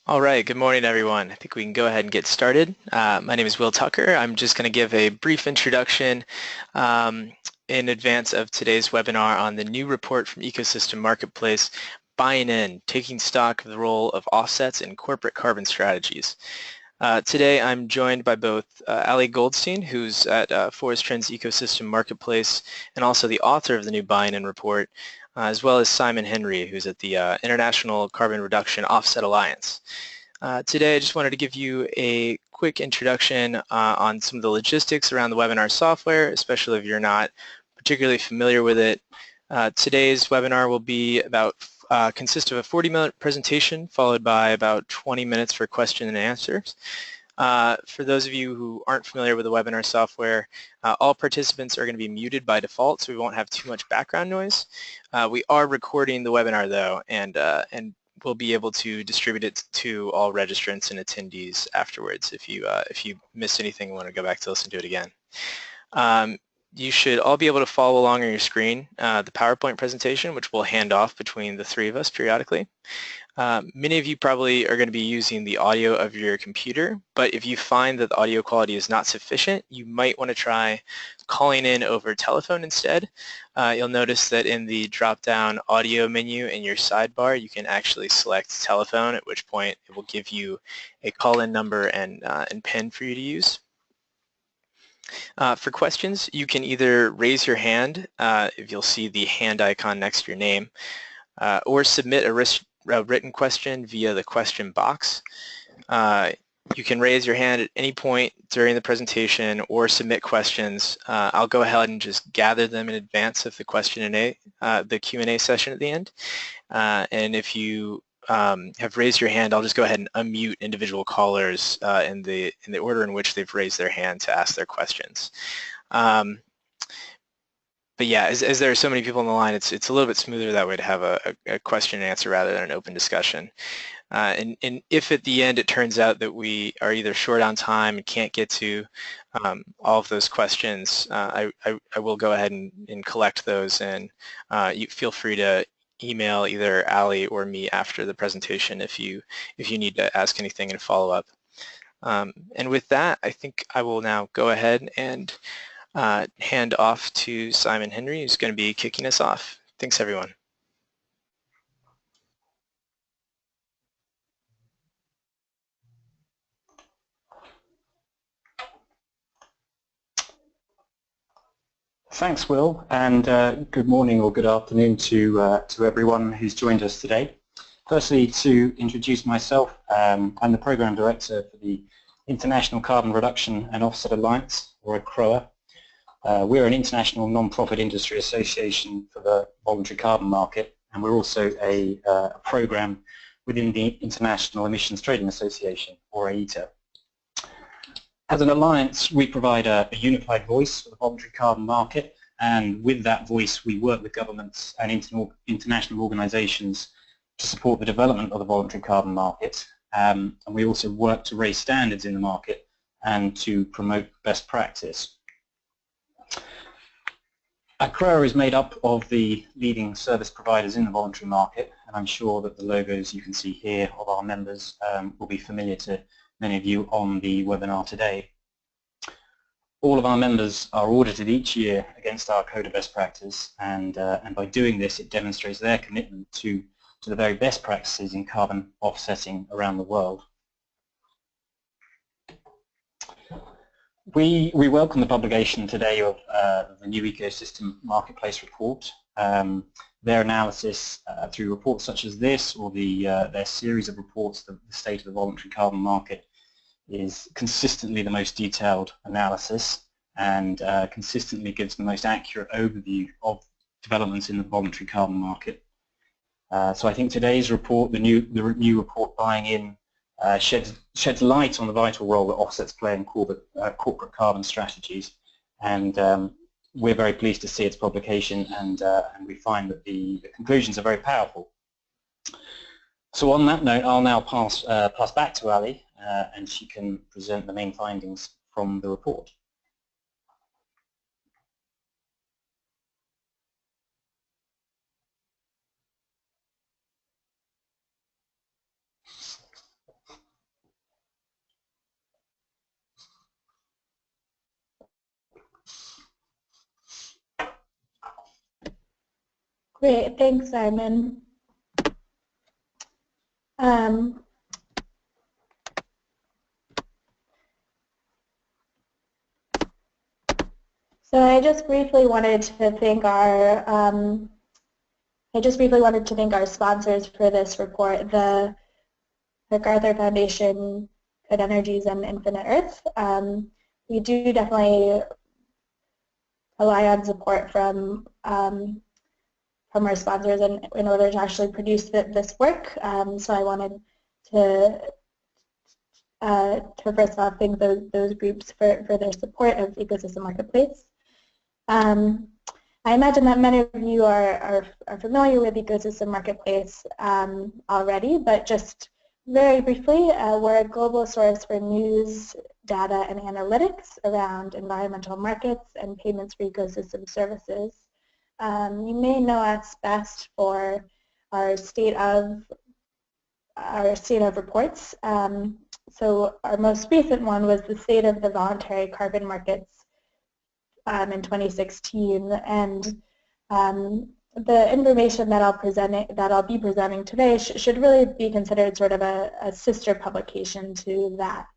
All right, good morning, everyone. I think we can go ahead and get started. My name is Will Tucker. I'm just going to give a brief introduction in advance of today's webinar on the new report from Ecosystem Marketplace, Buying In, Taking Stock of the Role of Offsets in Corporate Carbon Strategies. Today, I'm joined by both Allie Goldstein, who's at Forest Trends Ecosystem Marketplace, and also the author of the new Buying In report, as well as Simon Henry, who's at the International Carbon Reduction Offset Alliance. Today, I just wanted to give you a quick introduction on some of the logistics around the webinar software, especially if you're not particularly familiar with it. Today's webinar will be consist of a 40-minute presentation followed by about 20 minutes for question and answers. For those of you who aren't familiar with the webinar software, all participants are going to be muted by default, so we won't have too much background noise. We are recording the webinar though, and we'll be able to distribute it to all registrants and attendees afterwards if you missed anything and want to go back to listen to it again. You should all be able to follow along on your screen the PowerPoint presentation, which we'll hand off between the three of us periodically. Many of you probably are going to be using the audio of your computer, but if you find that the audio quality is not sufficient, you might want to try calling in over telephone instead. You'll notice that in the drop-down audio menu in your sidebar, you can actually select telephone, at which point it will give you a call-in number and PIN for you to use. For questions, you can either raise your hand, if you'll see the hand icon next to your name, or submit a written question via the question box. You can raise your hand at any point during the presentation or submit questions. I'll go ahead and just gather them in advance of the the Q&A session at the end. And if you have raised your hand, I'll just go ahead and unmute individual callers in the order in which they've raised their hand to ask their questions. But yeah, as there are so many people on the line, it's a little bit smoother that way to have a question and answer rather than an open discussion. And if at the end it turns out that we are either short on time and can't get to all of those questions, I will go ahead and collect those, and you feel free to email either Allie or me after the presentation if you need to ask anything and follow up. And with that, I think I will now go ahead and hand off to Simon Henry, who's going to be kicking us off. Thanks, everyone. Thanks, Will, and good morning or good afternoon to everyone who's joined us today. Firstly, to introduce myself, I'm the Program Director for the International Carbon Reduction and Offset Alliance, or ICROA. We're an international non-profit industry association for the voluntary carbon market, and we're also a program within the International Emissions Trading Association, or IETA. As an alliance, we provide a unified voice for the voluntary carbon market, and with that voice we work with governments and international organizations to support the development of the voluntary carbon market, and we also work to raise standards in the market and to promote best practice. ICROA is made up of the leading service providers in the voluntary market, and I'm sure that the logos you can see here of our members will be familiar to many of you on the webinar today. All of our members are audited each year against our Code of Best Practice, and by doing this it demonstrates their commitment to the very best practices in carbon offsetting around the world. We welcome the publication today of the new Ecosystem Marketplace report. Their analysis through reports such as this, or their series of reports, the State of the Voluntary Carbon Market, is consistently the most detailed analysis and consistently gives the most accurate overview of developments in the voluntary carbon market. So I think today's report, the new report Buying In, sheds light on the vital role that offsets play in corporate carbon strategies, and we're very pleased to see its publication, and we find that the conclusions are very powerful. So on that note, I'll now pass back to Allie, and she can present the main findings from the report. Great, thanks, Simon. So I just briefly wanted to thank our sponsors for this report, the MacArthur Foundation, Good Energies, and Infinite Earth. We do definitely rely on support from our sponsors in order to actually produce this work. So I wanted to first of all thank those groups for their support of Ecosystem Marketplace. I imagine that many of you are familiar with Ecosystem Marketplace already, but just very briefly, we're a global source for news, data, and analytics around environmental markets and payments for ecosystem services. You may know us best for our state of reports. So our most recent one was the state of the voluntary carbon markets in 2016, and the information that I'll be presenting today should really be considered sort of a sister publication to that,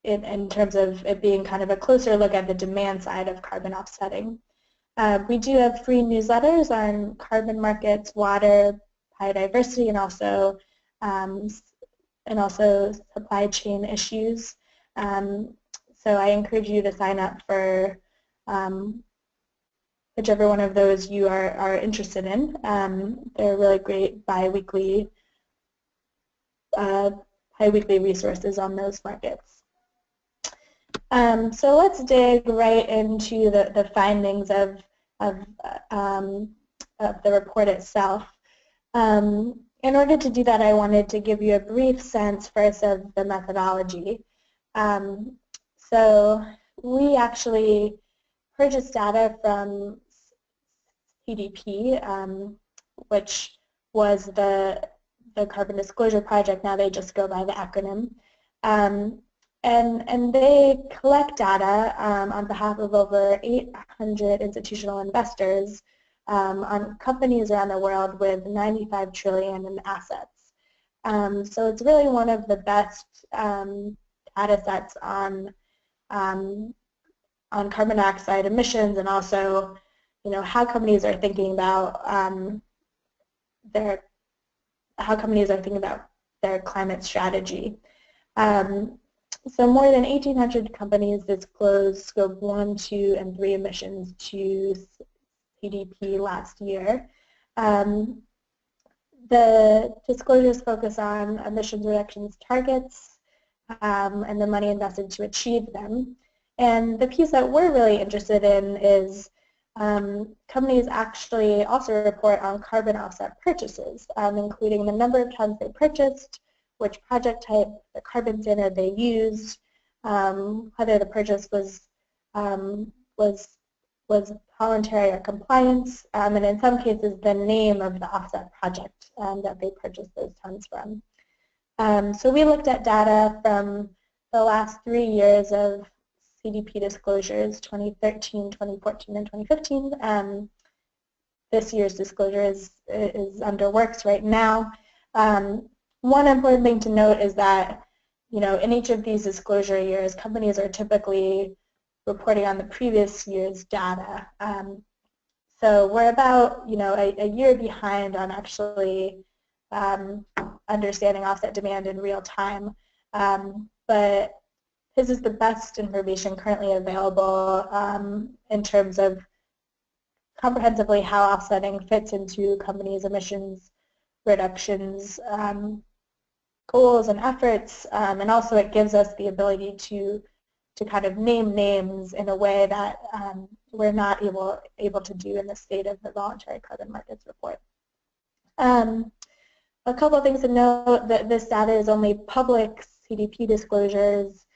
in terms of it being kind of a closer look at the demand side of carbon offsetting. We do have free newsletters on carbon markets, water, biodiversity, and also supply chain issues. So I encourage you to sign up for whichever one of those you are interested in. They're really great bi-weekly resources on those markets. So let's dig right into the findings of the report itself. In order to do that, I wanted to give you a brief sense first of the methodology. So we actually purchased data from CDP, which was the Carbon Disclosure Project. Now they just go by the acronym. And they collect data on behalf of over 800 institutional investors on companies around the world with 95 trillion in assets. So it's really one of the best data sets on carbon dioxide emissions, and also, how companies are thinking about their climate strategy. So more than 1,800 companies disclosed Scope 1, 2, and 3 emissions to CDP last year. The disclosures focus on emissions reductions targets and the money invested to achieve them. And the piece that we're really interested in is companies actually also report on carbon offset purchases, including the number of tons they purchased, which project type, the carbon standard they used, whether the purchase was voluntary or compliance, and in some cases the name of the offset project that they purchased those tons from. So we looked at data from the last 3 years of CDP disclosures, 2013, 2014, and 2015. This year's disclosure is under works right now. One important thing to note is that, in each of these disclosure years, companies are typically reporting on the previous year's data. So we're about, a year behind on actually understanding offset demand in real time. But this is the best information currently available in terms of comprehensively how offsetting fits into companies' emissions reductions goals and efforts, and also it gives us the ability to kind of name names in a way that we're not able to do in the state of the Voluntary Carbon Markets report. A couple of things to note: that this data is only public CDP disclosures.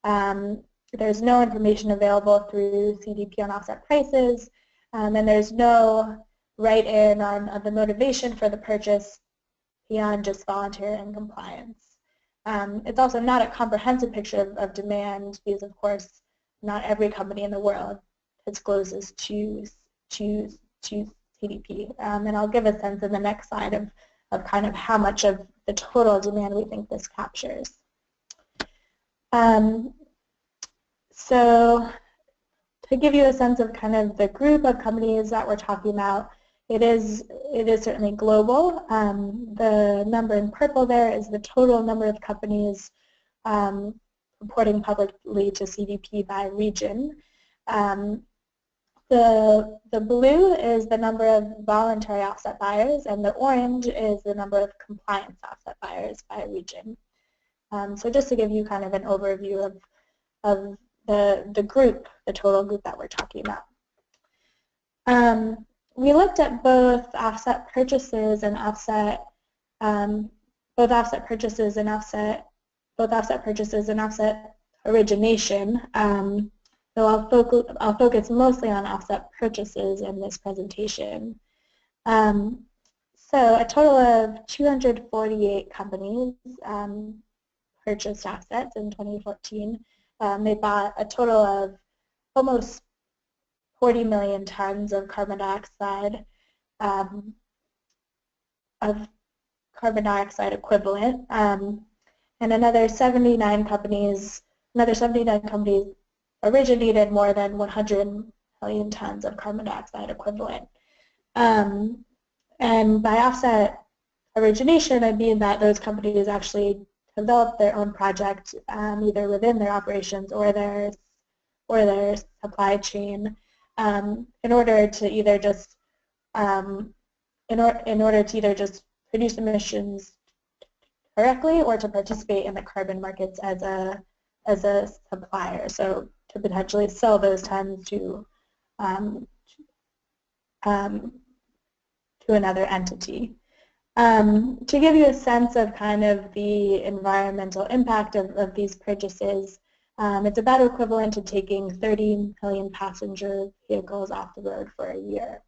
There's no information available through CDP on offset prices, and there's no write-in on the motivation for the purchase beyond just voluntary and compliance. It's also not a comprehensive picture of demand, because of course not every company in the world discloses to to CDP. And I'll give a sense in the next slide of kind of how much of the total demand we think this captures. So to give you a sense of kind of the group of companies that we're talking about, it is certainly global. The number in purple there is the total number of companies reporting publicly to CDP by region. The blue is the number of voluntary offset buyers, and the orange is the number of compliance offset buyers by region. So just to give you kind of an overview of the group, the total group that we're talking about. We looked at both offset purchases and offset origination. So I'll focus mostly on offset purchases in this presentation. So a total of 248 companies purchased offsets in 2014. They bought a total of almost 40 million tons of carbon dioxide equivalent, and another 79 companies originated more than 100 million tons of carbon dioxide equivalent. And by offset origination, I mean that those companies actually develop their own project, either within their operations or their supply chain, in order to either just produce emissions directly or to participate in the carbon markets as a supplier. So to potentially sell those tons to another entity. To give you a sense of kind of the environmental impact of these purchases, it's about equivalent to taking 30 million passenger vehicles off the road for a year.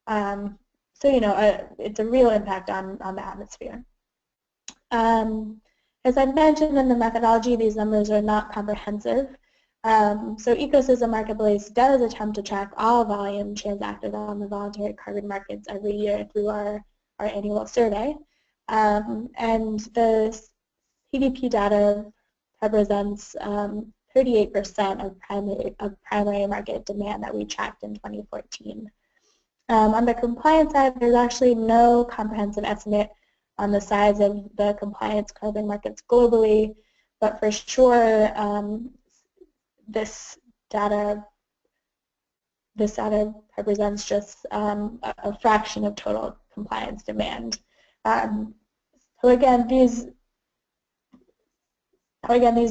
So, you know, it's a real impact on the atmosphere. As I mentioned in the methodology, these numbers are not comprehensive. So Ecosystem Marketplace does attempt to track all volume transacted on the voluntary carbon markets every year through our annual survey. And the CDP data represents 38% of primary market demand that we tracked in 2014. On the compliance side, there's actually no comprehensive estimate on the size of the compliance carbon markets globally, but for sure, this data represents just a fraction of total compliance demand. So again, these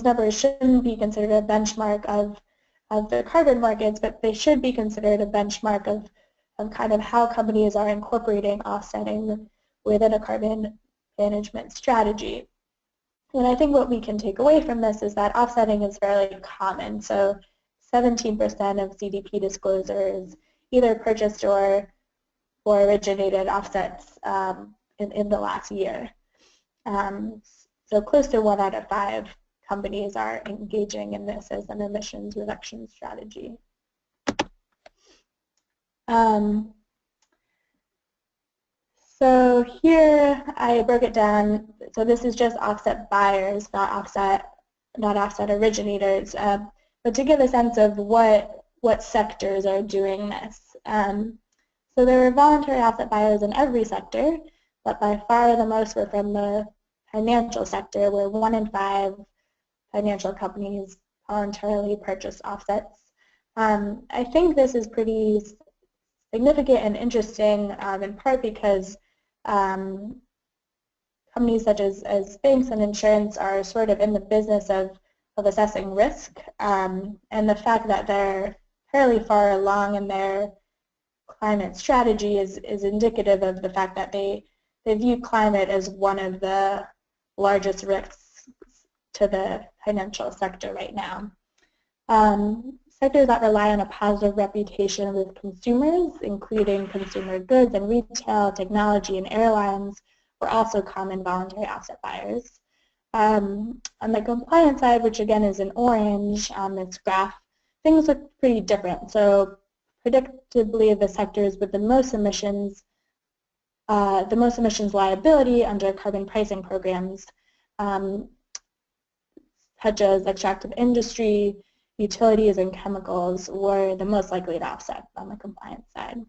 numbers shouldn't be considered a benchmark of the carbon markets, but they should be considered a benchmark of kind of how companies are incorporating offsetting within a carbon management strategy. And I think what we can take away from this is that offsetting is fairly common. So 17% of CDP disclosures either purchased or originated offsets in the last year. So close to 1 out of 5 companies are engaging in this as an emissions reduction strategy. So here I broke it down. So this is just offset buyers, not offset originators. But to give a sense of what sectors are doing this. So there are voluntary offset buyers in every sector, but by far the most were from the financial sector, where 1 in 5 financial companies voluntarily purchase offsets. I think this is pretty significant and interesting, in part because companies such as banks and insurance are sort of in the business of assessing risk, and the fact that they're fairly far along in their climate strategy is indicative of the fact that they view climate as one of the largest risks to the financial sector right now. Sectors that rely on a positive reputation with consumers, including consumer goods and retail, technology, and airlines, were also common voluntary offset buyers. On the compliance side, which again is in orange on this graph, things look pretty different. So predictably the sectors with the most emissions liability under carbon pricing programs, such as extractive industry, utilities, and chemicals, were the most likely to offset on the compliance side.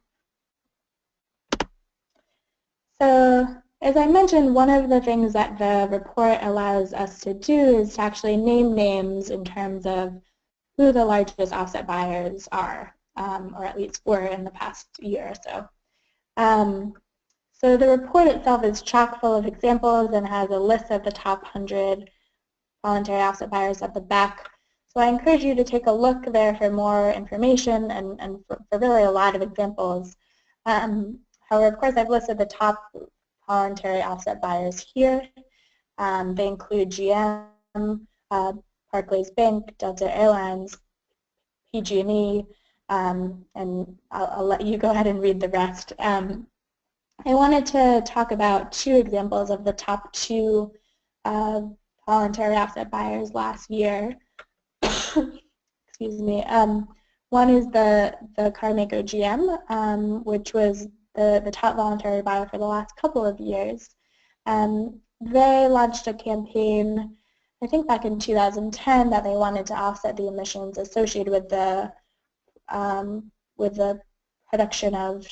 So, as I mentioned, one of the things that the report allows us to do is to actually name names in terms of who the largest offset buyers are, or at least were in the past year or so. So the report itself is chock full of examples and has a list of the top 100 voluntary offset buyers at the back. So I encourage you to take a look there for more information and for really a lot of examples. However, of course, I've listed the top voluntary offset buyers here. They include GM, Barclays Bank, Delta Airlines, PG&E, and I'll let you go ahead and read the rest. I wanted to talk about two examples of the top two voluntary offset buyers last year. Excuse me. One is the car maker GM, which was the top voluntary buyer for the last couple of years. They launched a campaign, I think back in 2010, that they wanted to offset the emissions associated with the production of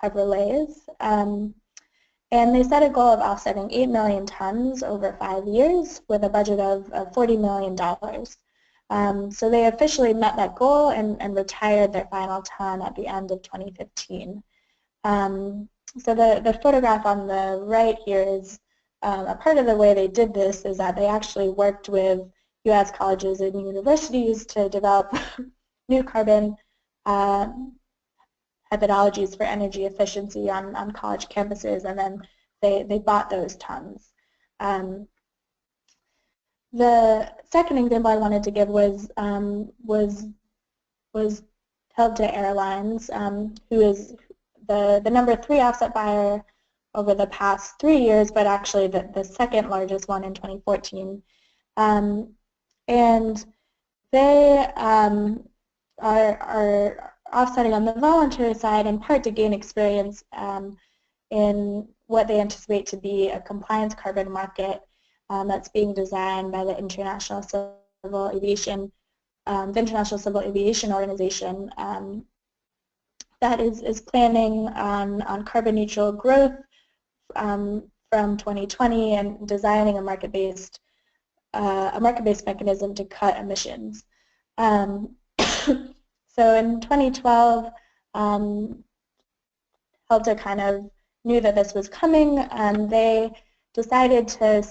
Chevrolets. And they set a goal of offsetting 8 million tons over 5 years with a budget of $40 million. So they officially met that goal and retired their final ton at the end of 2015. So the photograph on the right here is a part of the way they did this is that they actually worked with U.S. colleges and universities to develop new carbon methodologies for energy efficiency on college campuses, and then they bought those tons. The second example I wanted to give was Delta Airlines, who is the number 3 offset buyer over the past 3 years, but actually the second largest one in 2014. And they are offsetting on the voluntary side in part to gain experience in what they anticipate to be a compliance carbon market that's being designed by the International Civil Aviation Organization that is planning on carbon neutral growth from 2020 and designing a market-based mechanism to cut emissions. So in 2012, Delta kind of knew that this was coming, and they decided to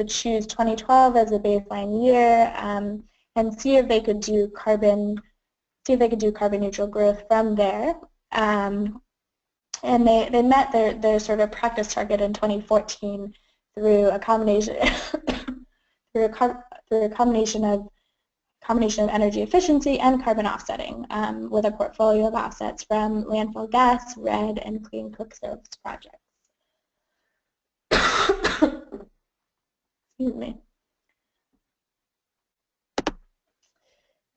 choose 2012 as a baseline year and see if they could do carbon neutral growth from there. And they met their sort of practice target in 2014 through a combination of energy efficiency and carbon offsetting with a portfolio of offsets from landfill gas, RED, and clean cook stoves projects. Excuse me.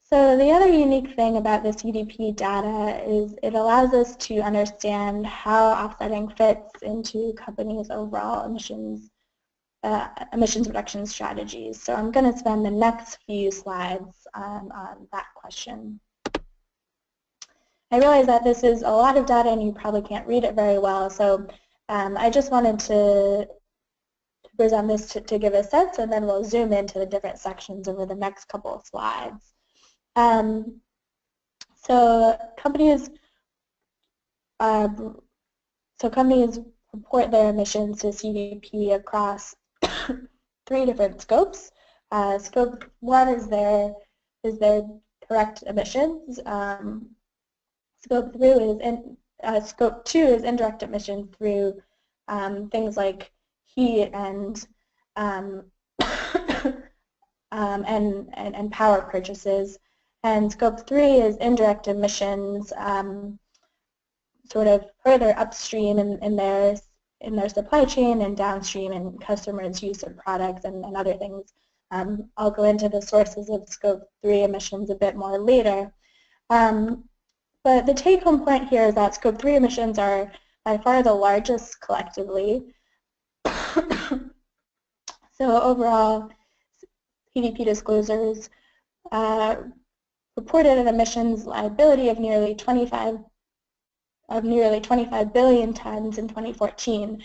So the other unique thing about the CDP data is it allows us to understand how offsetting fits into companies' overall emissions reduction strategies. So I'm going to spend the next few slides on that question. I realize that this is a lot of data and you probably can't read it very well, so I just wanted to present this to give a sense, and then we'll zoom into the different sections over the next couple of slides. So companies report their emissions to CDP across 3 different scopes. Scope 1 is their direct emissions. Scope 2 is indirect emissions through things like heat and power purchases. And scope 3 is indirect emissions sort of further upstream in their supply chain and downstream in customers' use of products and other things. I'll go into the sources of scope 3 emissions a bit more later. But the take-home point here is that Scope 3 emissions are by far the largest collectively. So overall, CDP disclosures reported an emissions liability of nearly 25 billion tons in 2014.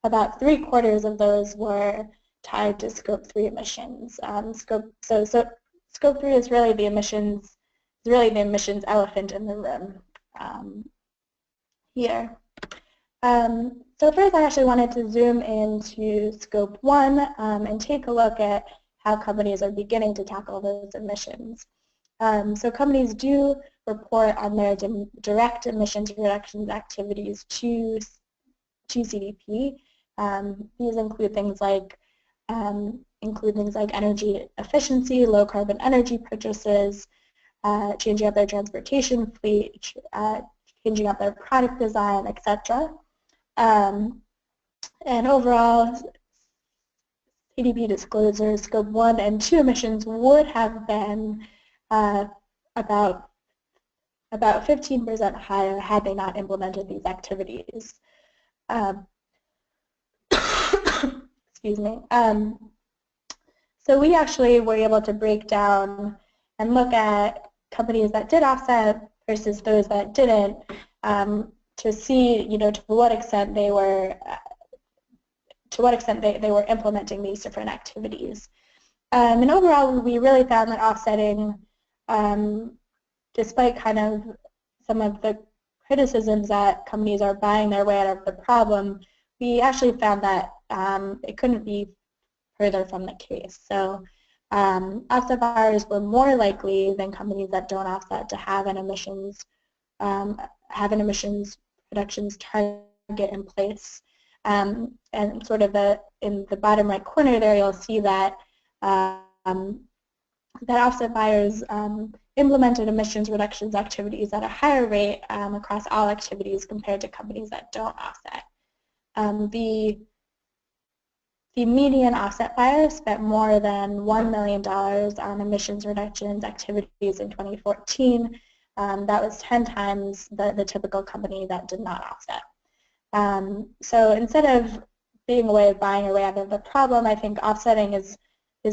About 3/4 of those were tied to Scope 3 emissions. Scope 3 is really the emissions elephant in the room here. So first I actually wanted to zoom into Scope 1 and take a look at how companies are beginning to tackle those emissions. So companies do report on their direct emissions reductions activities to CDP. These include things like energy efficiency, low carbon energy purchases, changing up their transportation fleet, changing up their product design, etc. And overall, CDP disclosures Scope 1 and 2 emissions would have been about 15% higher had they not implemented these activities. Excuse me. So we actually were able to break down and look at companies that did offset versus those that didn't, to see, to what extent they were implementing these different activities. And overall, we really found that offsetting, despite kind of some of the criticisms that companies are buying their way out of the problem, we actually found that it couldn't be further from the case. So offset buyers were more likely than companies that don't offset to have an emissions reductions target in place. And sort of in the bottom right corner there, you'll see that that offset buyers implemented emissions reductions activities at a higher rate across all activities compared to companies that don't offset. The median offset buyer spent more than $1 million on emissions reductions activities in 2014. That was 10 times the typical company that did not offset. So instead of being a way of buying your way out of the problem, I think offsetting is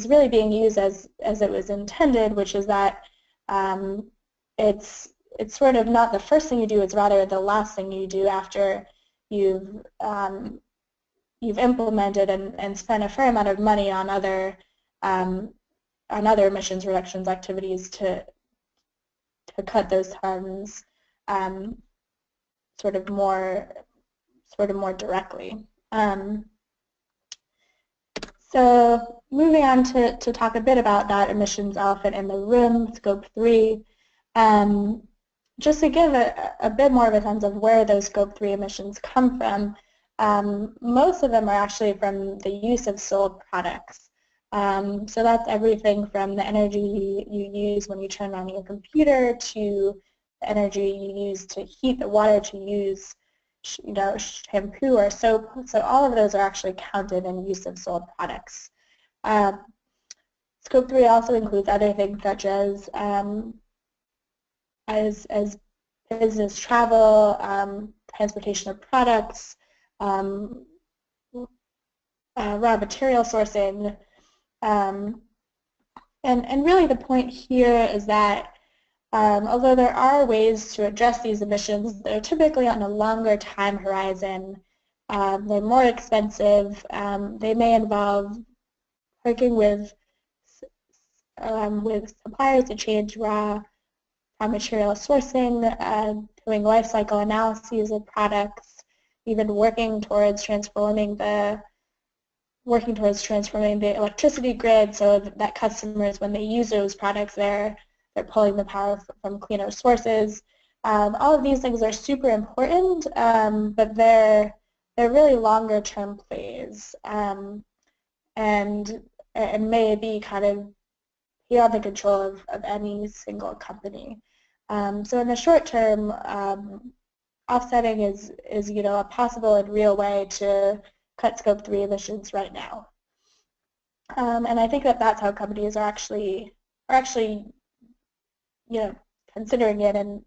really being used as it was intended, which is that it's sort of not the first thing you do, it's rather the last thing you do after you've implemented and spent a fair amount of money on other emissions reductions activities to cut those tons sort of more directly. So moving on to talk a bit about that emissions elephant in the room, Scope 3. Just to give a bit more of a sense of where those Scope 3 emissions come from, most of them are actually from the use of sold products. So that's everything from the energy you use when you turn on your computer to the energy you use to heat the water to use shampoo or soap. So all of those are actually counted in use of sold products. Scope 3 also includes other things such as business travel, transportation of products, raw material sourcing, and really the point here is that although there are ways to address these emissions, they're typically on a longer time horizon. They're more expensive. They may involve working with suppliers to change raw material sourcing, doing life cycle analyses of products, even working towards transforming the electricity grid so that customers, when they use those products, they're pulling the power from cleaner sources. All of these things are super important, but they're really longer term plays, and may be kind of beyond the control of any single company. So in the short term, offsetting is a possible and real way to cut Scope 3 emissions right now. And I think that's how companies are actually considering it, and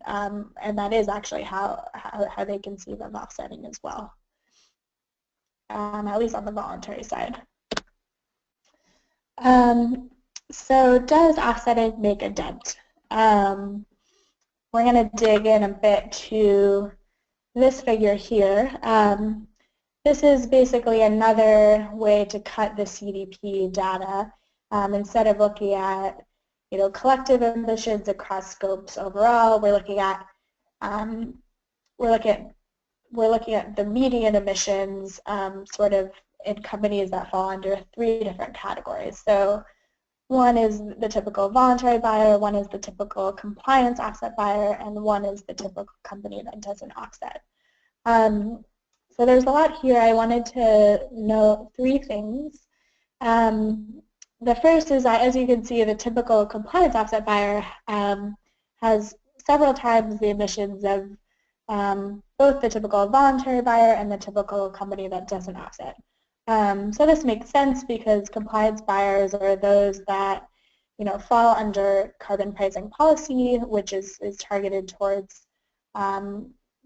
that is actually how they conceive of offsetting as well, at least on the voluntary side. So does offsetting make a dent? We're going to dig in a bit to this figure here. This is basically another way to cut the CDP data. Instead of looking at collective emissions across scopes overall, we're looking at the median emissions sort of in companies that fall under 3 different categories. So one is the typical voluntary buyer, one is the typical compliance offset buyer, and one is the typical company that doesn't offset. So there's a lot here. I wanted to note 3 things. The first is that, as you can see, the typical compliance offset buyer has several times the emissions of both the typical voluntary buyer and the typical company that doesn't offset. So this makes sense because compliance buyers are those that fall under carbon pricing policy, which is targeted towards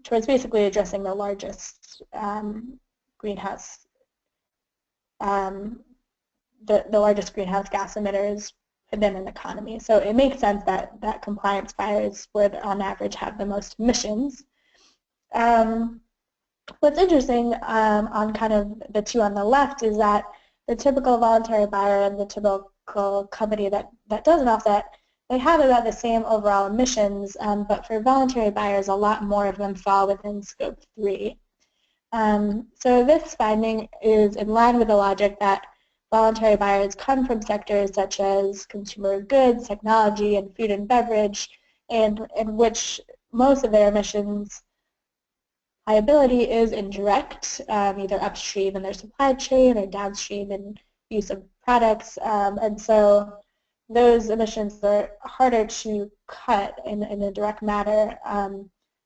basically addressing the largest greenhouse gas emitters within an economy. So it makes sense that compliance buyers would, on average, have the most emissions. What's interesting on kind of the 2 on the left is that the typical voluntary buyer and the typical company that doesn't offset, they have about the same overall emissions, but for voluntary buyers, a lot more of them fall within Scope 3. So this finding is in line with the logic that voluntary buyers come from sectors such as consumer goods, technology, and food and beverage, and in which most of their emissions liability is indirect, either upstream in their supply chain or downstream in use of products, and so those emissions are harder to cut in a direct manner.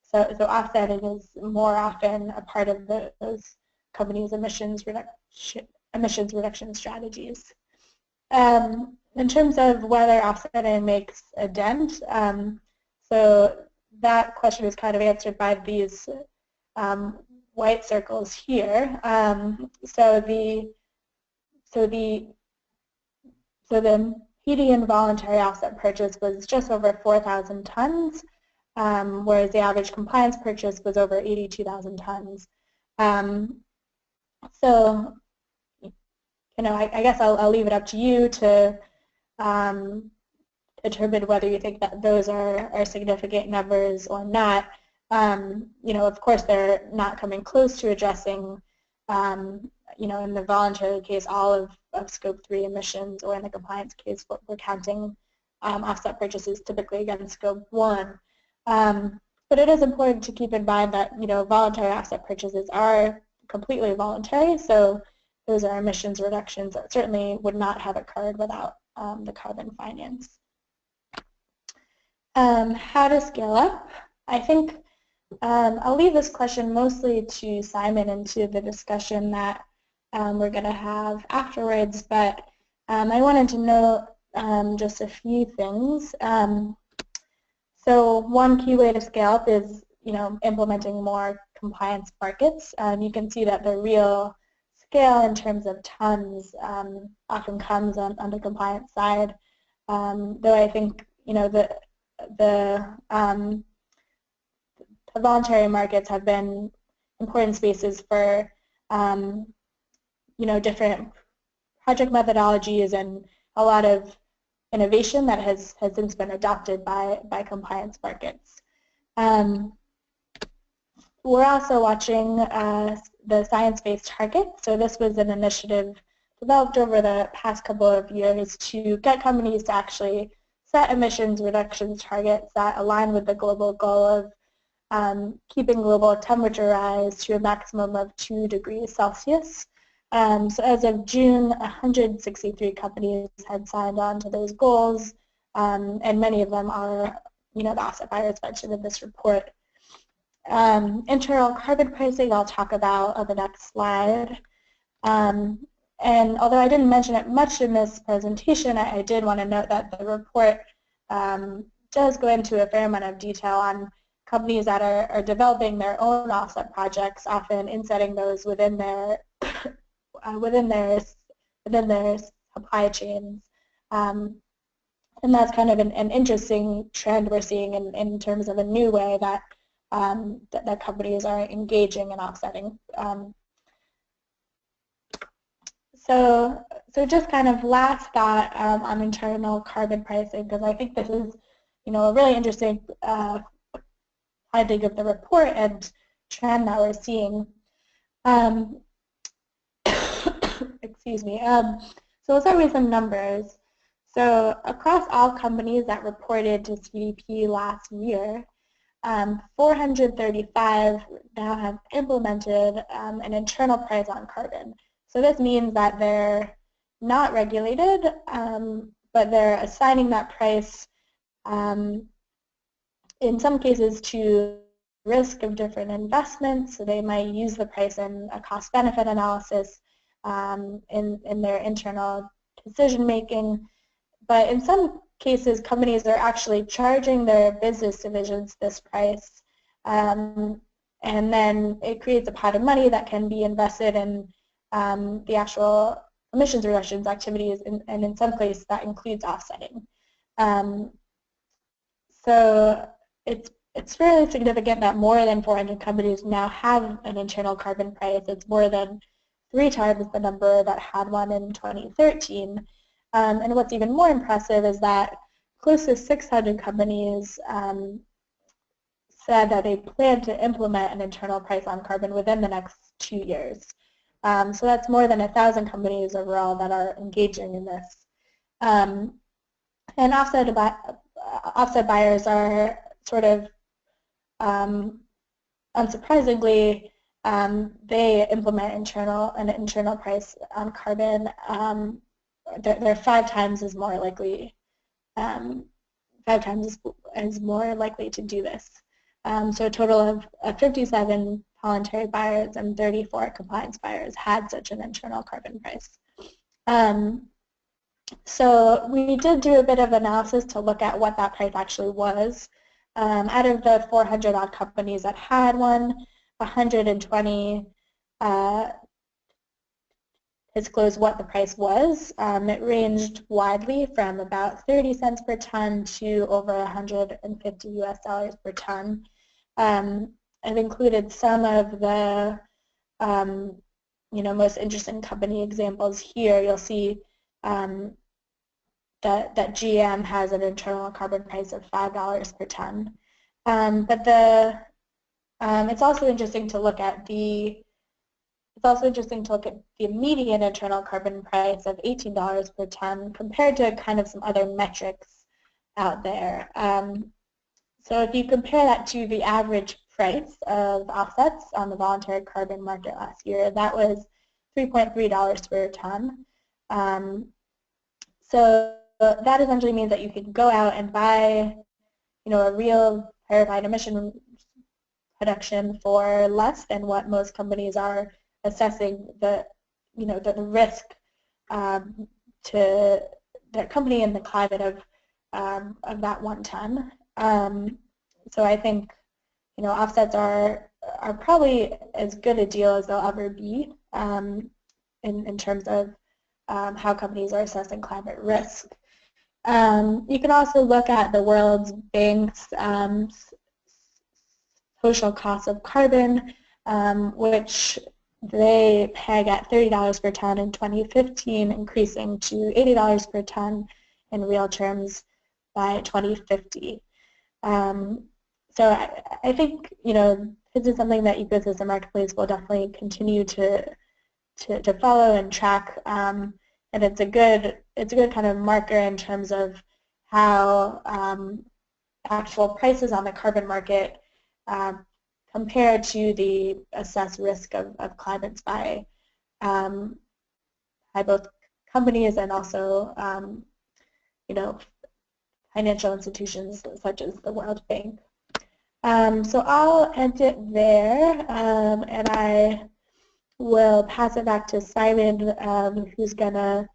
So offsetting is more often a part of those companies' emissions reduction strategies. In terms of whether offsetting makes a dent, so that question is kind of answered by these white circles here. So the median voluntary offset purchase was just over 4,000 tons, whereas the average compliance purchase was over 82,000 tons. So, I guess I'll leave it up to you to determine whether you think that those are significant numbers or not. Of course, they're not coming close to addressing, in the voluntary case, all of Scope 3 emissions, or in the compliance case, we're counting offset purchases typically against Scope 1. But it is important to keep in mind that, voluntary offset purchases are completely voluntary, so those are emissions reductions that certainly would not have occurred without the carbon finance. How to scale up? I think I'll leave this question mostly to Simon and to the discussion that we're going to have afterwards, but I wanted to note just a few things. So one key way to scale up is, implementing more compliance markets. You can see that the real scale in terms of tons often comes on the compliance side, though I think, the voluntary markets have been important spaces for, different project methodologies and a lot of innovation that has since been adopted by compliance markets. We're also watching the science-based target. So this was an initiative developed over the past couple of years to get companies to actually set emissions reductions targets that align with the global goal of keeping global temperature rise to a maximum of 2 degrees Celsius. So as of June, 163 companies had signed on to those goals, and many of them are, the offset buyers mentioned in this report. Internal carbon pricing I'll talk about on the next slide. And although I didn't mention it much in this presentation, I did want to note that the report does go into a fair amount of detail on companies that are developing their own offset projects, often insetting those within their within their supply chains. And that's kind of an interesting trend we're seeing in terms of a new way that that companies are engaging in offsetting. So just kind of last thought on internal carbon pricing, because I think this is, a really interesting finding of the report and trend that we're seeing. Excuse me. So let's start with some numbers. So across all companies that reported to CDP last year, 435 now have implemented an internal price on carbon. So this means that they're not regulated, but they're assigning that price in some cases to risk of different investments. So they might use the price in a cost-benefit analysis in their internal decision making. But in some cases, companies are actually charging their business divisions this price, and then it creates a pot of money that can be invested in the actual emissions reductions activities, and in some cases that includes offsetting. So it's fairly significant that more than 400 companies now have an internal carbon price. It's more than 3 times the number that had one in 2013. And what's even more impressive is that close to 600 companies said that they plan to implement an internal price on carbon within the next 2 years. So that's more than 1,000 companies overall that are engaging in this. And offset buyers are sort of, unsurprisingly, they implement an internal price on carbon. They're 5 times as more likely, 5 times as more likely to do this. So a total of 57 voluntary buyers and 34 compliance buyers had such an internal carbon price. So we did do a bit of analysis to look at what that price actually was. Out of the 400 odd companies that had one, 120 disclosed what the price was. It ranged widely from about 30 cents per ton to over 150 US dollars per ton. I've included some of the most interesting company examples here. You'll see that GM has an internal carbon price of $5 per ton. But it's also interesting to look at the median internal carbon price of $18 per ton compared to kind of some other metrics out there. So if you compare that to the average price of offsets on the voluntary carbon market last year, that was $3.3 per ton. So that essentially means that you could go out and buy, a real verified emission production for less than what most companies are assessing the risk to their company and the climate of that 1 ton. So I think offsets are probably as good a deal as they'll ever be in terms of how companies are assessing climate risk. You can also look at the World Bank's social cost of carbon, which they peg at $30 per ton in 2015, increasing to $80 per ton in real terms by 2050. So I think this is something that Ecosystem Marketplace will definitely continue to follow and track, and it's a good kind of marker in terms of how actual prices on the carbon market compared to the assessed risk of climates by both companies and also financial institutions such as the World Bank. So I'll end it there, and I will pass it back to Simon, who's going to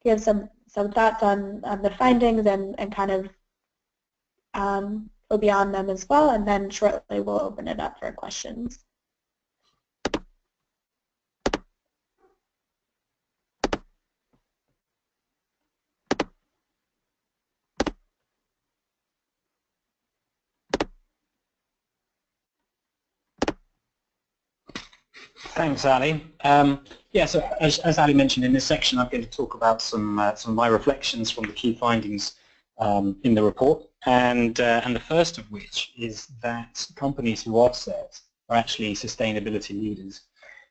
give some thoughts on the findings and kind of go beyond them as well, and then shortly we'll open it up for questions. Thanks, Ali. Yeah, so as Ali mentioned, in this section I'm going to talk about some of my reflections from the key findings in the report, and the first of which is that companies who offset are actually sustainability leaders.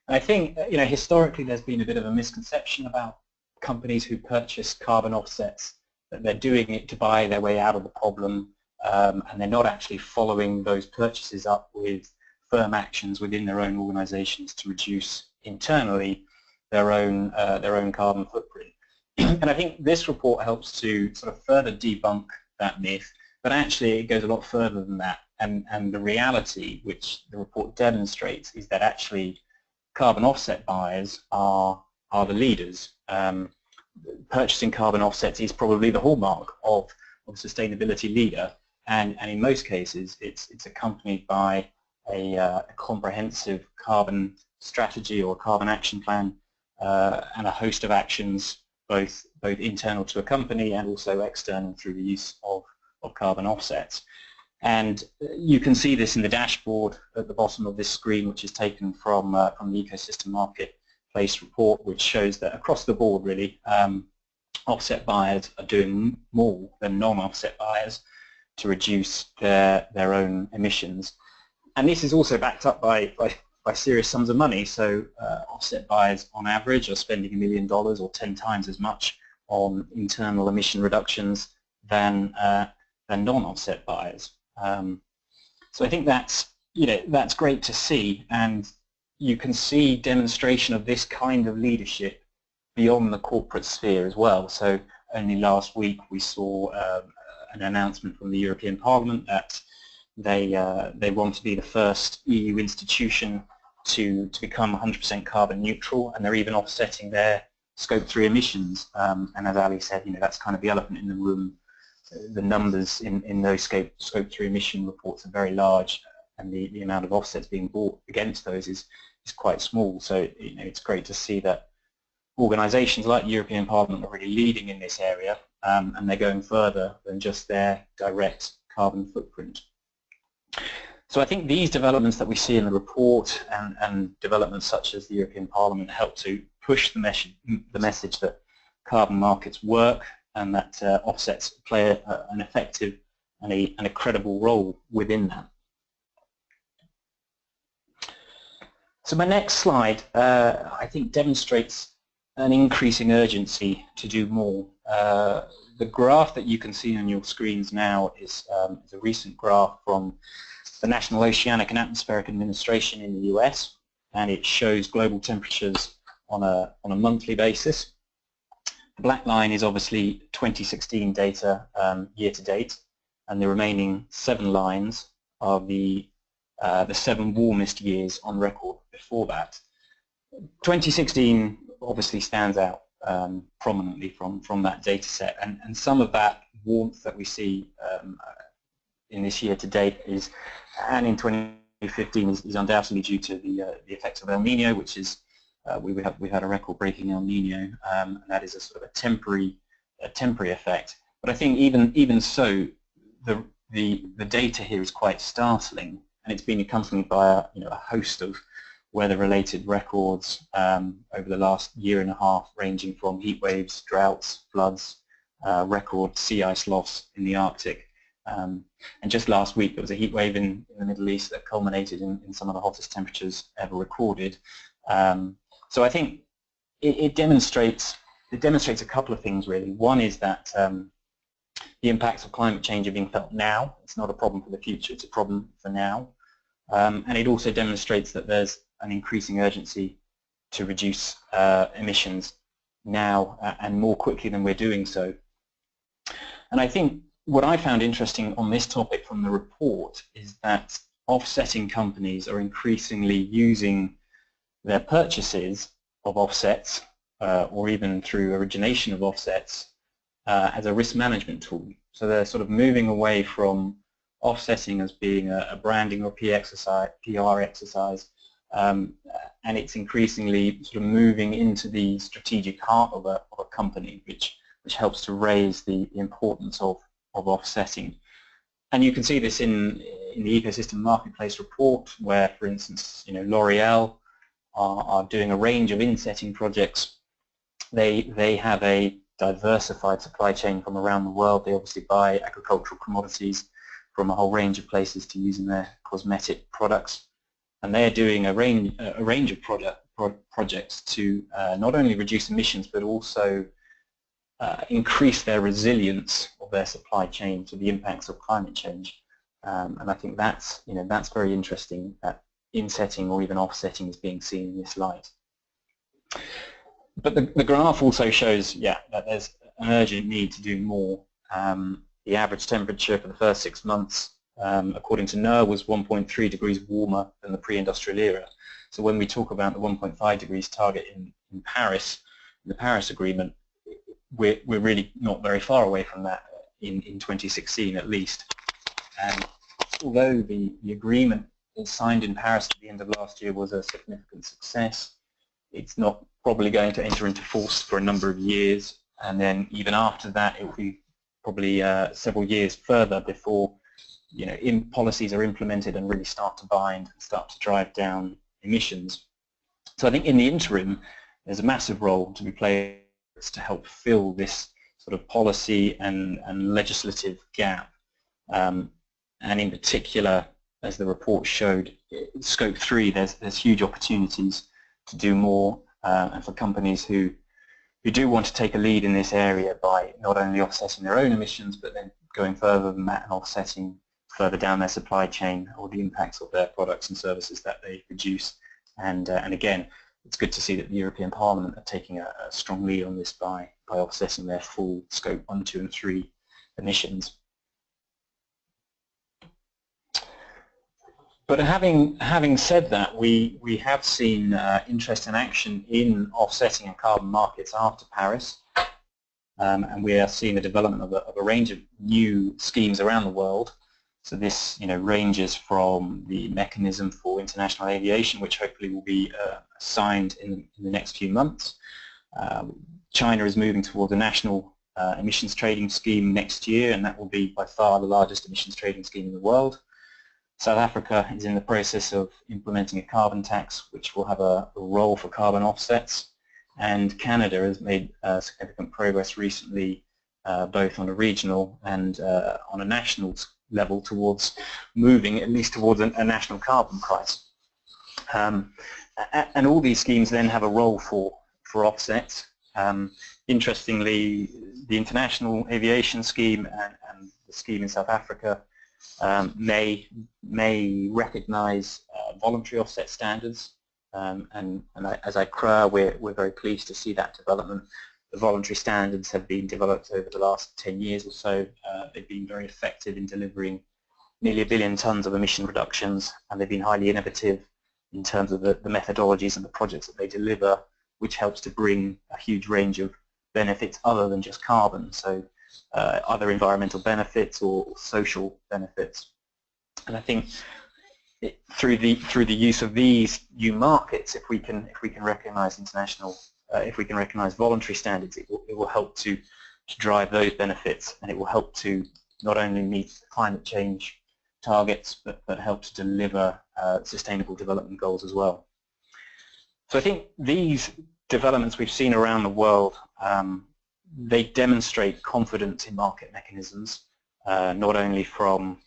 And I think, historically there's been a bit of a misconception about companies who purchase carbon offsets, that they're doing it to buy their way out of the problem, and they're not actually following those purchases up with firm actions within their own organizations to reduce internally their own carbon footprint. And I think this report helps to sort of further debunk that myth, but actually it goes a lot further than that. And the reality which the report demonstrates is that actually carbon offset buyers are the leaders. Purchasing carbon offsets is probably the hallmark of a sustainability leader, and in most cases it's accompanied by a comprehensive carbon strategy or carbon action plan, and a host of actions, both internal to a company and also external through the use of carbon offsets. And you can see this in the dashboard at the bottom of this screen, which is taken from the Ecosystem Marketplace report, which shows that across the board, really, offset buyers are doing more than non-offset buyers to reduce their own emissions. And this is also backed up by serious sums of money. So offset buyers on average are spending $1 million or 10 times as much on internal emission reductions than non-offset buyers. So I think that's great to see, and you can see demonstration of this kind of leadership beyond the corporate sphere as well. So only last week we saw an announcement from the European Parliament that they want to be the first EU institution to become 100% carbon neutral, and they're even offsetting their Scope 3 emissions. And as Ali said, that's kind of the elephant in the room. The numbers in those Scope 3 emission reports are very large, and the amount of offsets being bought against those is quite small. So it's great to see that organisations like the European Parliament are really leading in this area, and they're going further than just their direct carbon footprint. So I think these developments that we see in the report and developments such as the European Parliament help to push the message that carbon markets work, and that offsets play an effective and a credible role within that. So my next slide, I think, demonstrates an increasing urgency to do more. The graph that you can see on your screens now is a recent graph from the National Oceanic and Atmospheric Administration in the US, and it shows global temperatures on a monthly basis. The black line is obviously 2016 data year to date, and the remaining 7 lines are the 7 warmest years on record before that. 2016 obviously stands out prominently from that data set, and some of that warmth that we see in this year to date and in 2015 is undoubtedly due to the effects of El Nino, which is we've had a record-breaking El Nino, and that is a sort of a temporary effect. But I think even so, the data here is quite startling, and it's been accompanied by a host of weather-related records over the last year and a half, ranging from heat waves, droughts, floods, record sea ice loss in the Arctic. And just last week there was a heat wave in the Middle East that culminated in some of the hottest temperatures ever recorded. So I think it demonstrates a couple of things really. One is that the impacts of climate change are being felt now. It's not a problem for the future, it's a problem for now. And it also demonstrates that there's an increasing urgency to reduce emissions now and more quickly than we're doing so. And I think what I found interesting on this topic from the report is that offsetting companies are increasingly using their purchases of offsets or even through origination of offsets as a risk management tool. So they're sort of moving away from offsetting as being a branding or PR exercise, and it's increasingly sort of moving into the strategic heart of a company, which helps to raise the importance of offsetting. And you can see this in the ecosystem marketplace report, where, for instance, L'Oreal are doing a range of insetting projects. They have a diversified supply chain from around the world. They obviously buy agricultural commodities from a whole range of places to use in their cosmetic products, and they're doing a range of projects to not only reduce emissions but also increase their resilience of their supply chain to the impacts of climate change. And I think that's very interesting that insetting or even offsetting is being seen in this light. But the graph also shows, that there's an urgent need to do more. The average temperature for the first 6 months, according to NOAA, was 1.3 degrees warmer than the pre-industrial era. So when we talk about the 1.5 degrees target in Paris, in the Paris Agreement, we're really not very far away from that in 2016 at least. And although the agreement signed in Paris at the end of last year was a significant success, it's not probably going to enter into force for a number of years, and then even after that it will be probably several years further before policies are implemented and really start to bind and start to drive down emissions. So I think in the interim there's a massive role to be played to help fill this sort of policy and legislative gap, and in particular, as the report showed, Scope 3, there's huge opportunities to do more, and for companies who do want to take a lead in this area by not only offsetting their own emissions but then going further than that and offsetting further down their supply chain or the impacts of their products and services that they produce. And again, it's good to see that the European Parliament are taking a strong lead on this by offsetting their full Scope 1, 2 and 3 emissions. But having said that, we have seen interest and action in offsetting and carbon markets after Paris, and we are seeing the development of a range of new schemes around the world. So this ranges from the mechanism for international aviation, which hopefully will be signed in the next few months. China is moving towards a national emissions trading scheme next year, and that will be by far the largest emissions trading scheme in the world. South Africa is in the process of implementing a carbon tax, which will have a role for carbon offsets, and Canada has made significant progress recently, both on a regional and on a national level, towards moving at least towards a national carbon price. And all these schemes then have a role for offsets. Interestingly, the International Aviation Scheme and the scheme in South Africa may recognise voluntary offset standards, and as ICROA we're very pleased to see that development. The voluntary standards have been developed over the last 10 years or so. They've been very effective in delivering nearly 1 billion tonnes of emission reductions, and they've been highly innovative in terms of the methodologies and the projects that they deliver, which helps to bring a huge range of benefits other than just carbon. So other environmental benefits or social benefits. And I think through the use of these new markets, if we can recognise voluntary standards, it will help to drive those benefits, and it will help to not only meet climate change targets but help to deliver sustainable development goals as well. So I think these developments we've seen around the world, they demonstrate confidence in market mechanisms, not only from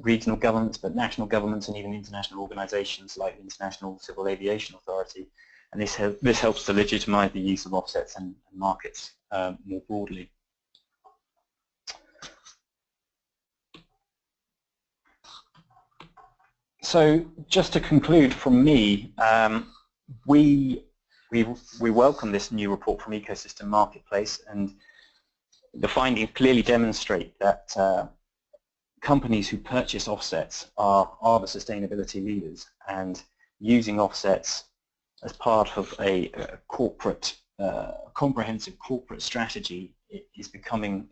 regional governments but national governments and even international organisations like the International Civil Aviation Authority, and this helps to legitimise the use of offsets and markets more broadly. So just to conclude from me, we welcome this new report from Ecosystem Marketplace, and the findings clearly demonstrate that companies who purchase offsets are the sustainability leaders, and using offsets as part of a comprehensive corporate strategy is becoming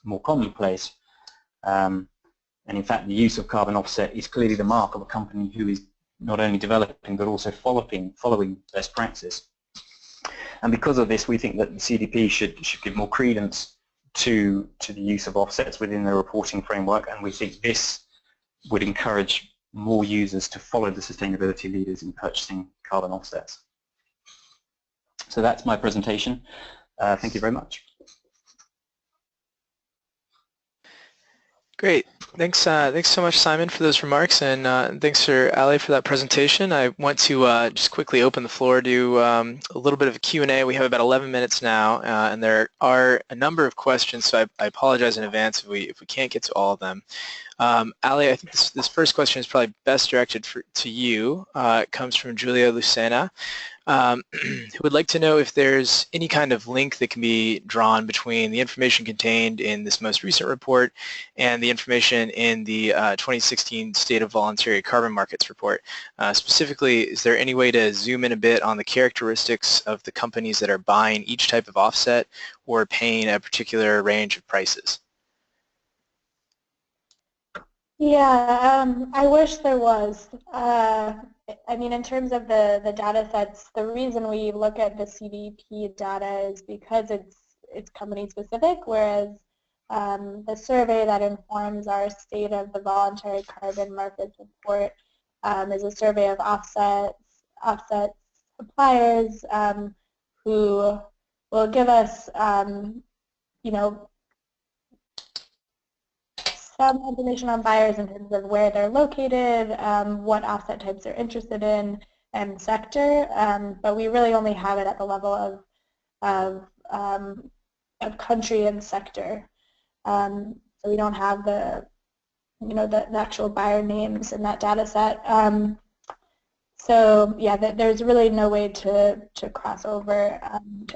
more commonplace. And in fact, the use of carbon offset is clearly the mark of a company who is not only developing but also following best practice. And because of this, we think that the CDP should give more credence to the use of offsets within the reporting framework, and we think this would encourage more users to follow the sustainability leaders in purchasing carbon offsets. So that's my presentation. Thank you very much. Great. Thanks so much, Simon, for those remarks, and thanks for Allie for that presentation. I want to just quickly open the floor to a little bit of a Q&A. We have about 11 minutes now, and there are a number of questions, so I apologize in advance if we can't get to all of them. Allie, I think this first question is probably best directed to you. It comes from Julia Lucena, who would like to know if there's any kind of link that can be drawn between the information contained in this most recent report and the information in the 2016 State of Voluntary Carbon Markets report. Specifically, is there any way to zoom in a bit on the characteristics of the companies that are buying each type of offset or paying a particular range of prices? Yeah, I wish there was. I mean, in terms of the data sets, the reason we look at the CDP data is because it's company specific, whereas the survey that informs our State of the Voluntary Carbon Markets report is a survey of offset suppliers who will give us, you know, some information on buyers in terms of where they're located, what offset types they're interested in, and sector. But we really only have it at the level of country and sector. So we don't have the actual buyer names in that data set. So yeah, there's really no way to cross over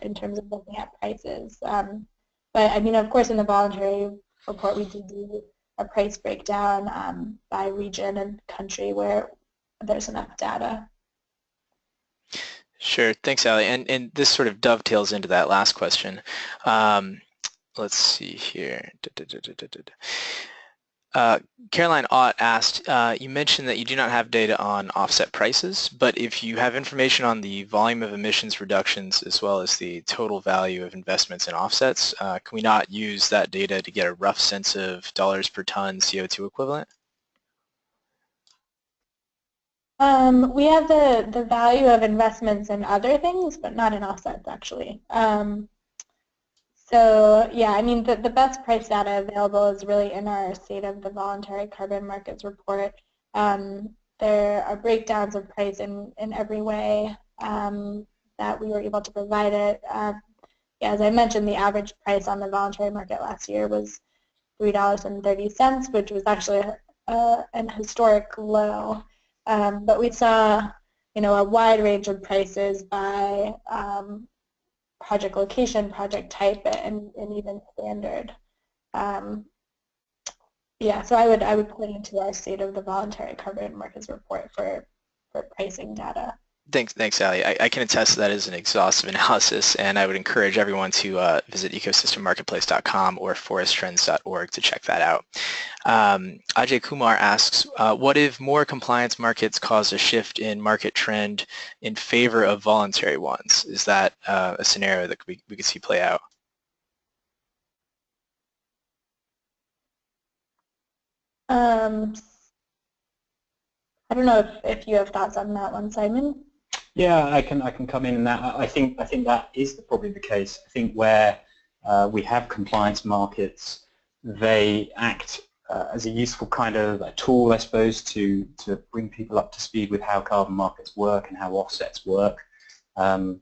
in terms of looking at prices. But I mean, of course, in the voluntary report, we do a price breakdown by region and country where there's enough data. Sure, thanks, Allie. And this sort of dovetails into that last question. Let's see here. Caroline Ott asked, you mentioned that you do not have data on offset prices, but if you have information on the volume of emissions reductions as well as the total value of investments in offsets, can we not use that data to get a rough sense of dollars per ton CO2 equivalent? We have the value of investments in other things, but not in offsets, actually. So yeah, I mean, the best price data available is really in our State of the Voluntary Carbon Markets report. There are breakdowns of price in every way that we were able to provide it. Yeah, as I mentioned, the average price on the voluntary market last year was $3.30, which was actually an historic low. But we saw, a wide range of prices by project location, project type, and even standard. Yeah, so I would point you to our State of the Voluntary Carbon Markets report for pricing data. Thanks, Allie. I can attest to that as an exhaustive analysis, and I would encourage everyone to visit ecosystemmarketplace.com or foresttrends.org to check that out. Ajay Kumar asks, what if more compliance markets cause a shift in market trend in favor of voluntary ones? Is that a scenario that we could see play out? I don't know if you have thoughts on that one, Simon. Yeah, I can come in on that. I think that is probably the case. I think where we have compliance markets, they act as a useful kind of a tool, I suppose, to bring people up to speed with how carbon markets work and how offsets work, and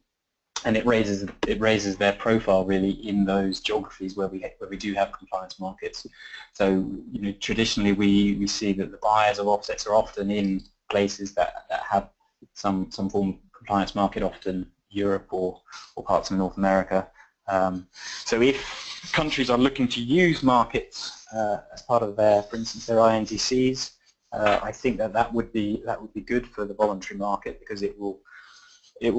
it raises their profile really in those geographies where we do have compliance markets. So traditionally we see that the buyers of offsets are often in places that have some form of compliance market, often Europe or parts of North America. So if countries are looking to use markets as part of their, for instance, their INDCs, I think that would be good for the voluntary market, because it will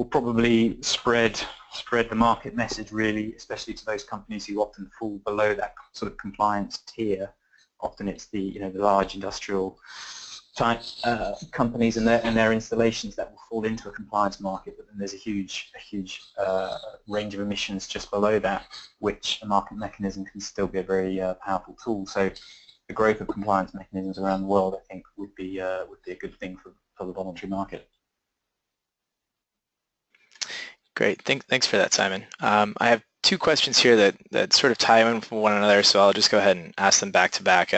probably spread spread the market message really, especially to those companies who often fall below that sort of compliance tier. Often it's the the large industrial type companies and their installations that will fall into a compliance market, but then there's a huge range of emissions just below that, which a market mechanism can still be a very powerful tool. So the growth of compliance mechanisms around the world, I think, would be a good thing for the voluntary market. Great. Thanks for that, Simon. I have two questions here that sort of tie in with one another, so I'll just go ahead and ask them back to back.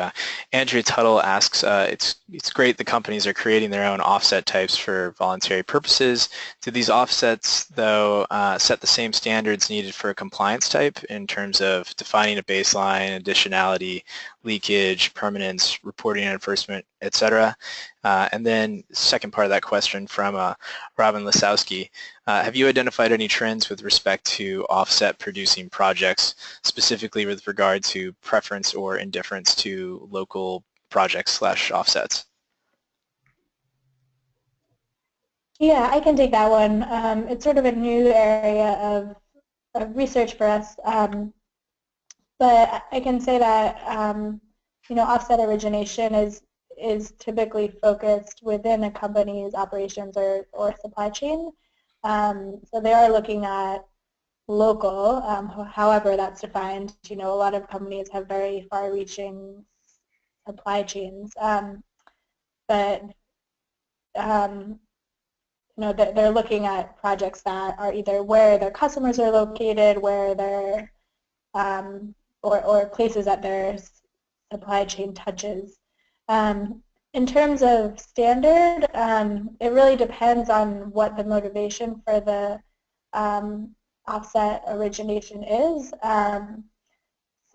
Andrea Tuttle asks, it's great the companies are creating their own offset types for voluntary purposes. Do these offsets, though, set the same standards needed for a compliance type in terms of defining a baseline, additionality, leakage, permanence, reporting and enforcement, etc.? And then second part of that question from Robin Lisowski, have you identified any trends with respect to offset producing projects, specifically with regard to preference or indifference to local projects / offsets? Yeah, I can take that one. It's sort of a new area of research for us, but I can say that offset origination is typically focused within a company's operations or supply chain. So they are looking at local, however that's defined. A lot of companies have very far-reaching supply chains, but they're looking at projects that are either where their customers are located, where they're or places that their supply chain touches. In terms of standard, it really depends on what the motivation for the offset origination is.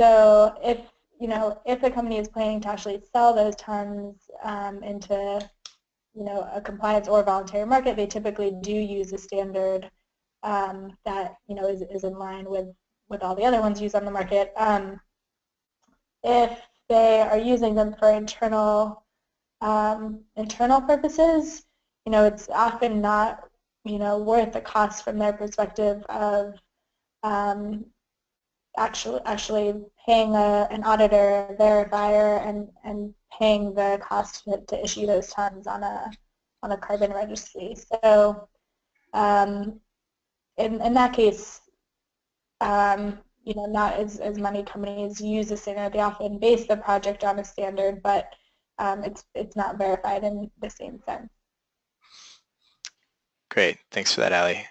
So if a company is planning to actually sell those tons into a compliance or voluntary market, they typically do use a standard that is in line with all the other ones used on the market. If they are using them for internal purposes, it's often not worth the cost from their perspective of actually paying an auditor, a verifier, and paying the cost to issue those tons on a carbon registry. So in that case, not as many companies use a standard. They often base the project on a standard, but it's not verified in the same sense. Great, thanks for that, Allie.